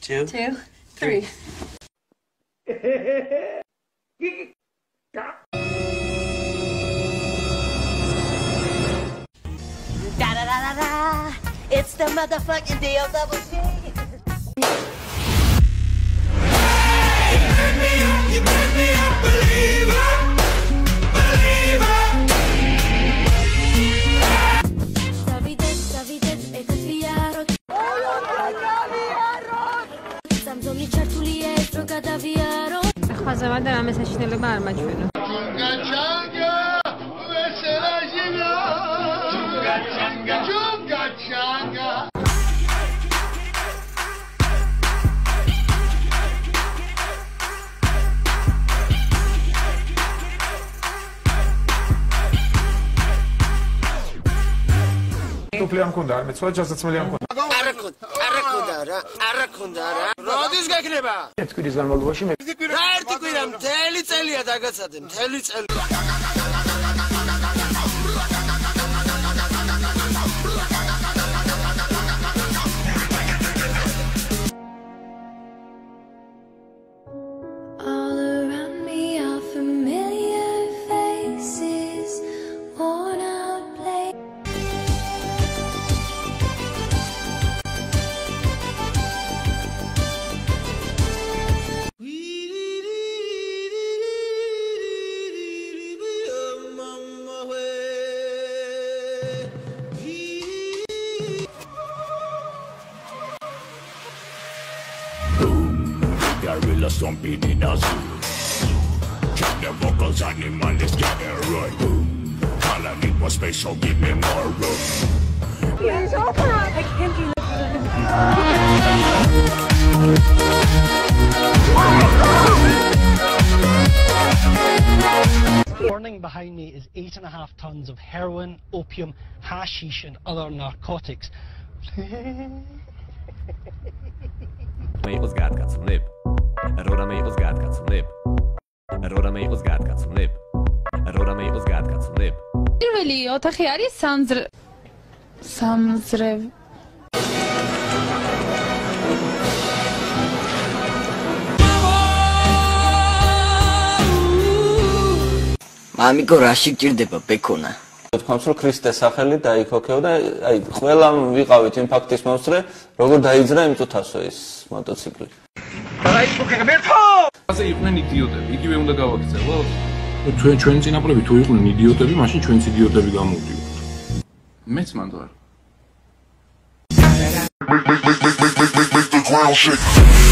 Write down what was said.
2, 3. Da da da da da. It's the motherfucking DLG. You made me a believer, believer. ხაზა და რამე საშინელება არ მაჩვენო. Tupli-am kunda, ar mețoa ceea să-ți mă-liam kunda. Arakonda ra. Rodis gakneba. Etkuris ganvalvashi me. Ra erti კვირა მთელი წელია დაგაცადე, მთელი წელი. All around me are familiar faces, worn out places. Gorilla stomping in a zoo. Check the vocals, animals get it right. All I need was space, so give me more room. It's over. I can't do The warning behind me is 8.5 tons of heroin, opium, hashish and other narcotics. Maples got some lip. Aurora Maples got some lip. Aurora Maples got some lip. Aurora Maples got some lip. პირველი ოთახი არის სამზრევ. მამიკო რაში გჭირდება ბეკონა? თქვამს რომ ქრისტეს სახელი დაიქოქეო და აი ყველამ ვიყავით იმ ფაქტის მომსწრე როგორ დაიძრა იმ წუთასო ის მოტოციკლი. დაიქოქე მერტო! ასე იყვნენ იდიოტები, იგივე უნდა გავაკეთებოთ. ჩვენი წინაპრები თუ იყვნენ იდიოტები, მაშინ ჩვენც იდიოტები გამოვდივართ. მეც მანდ ვარ. Make the ground shake.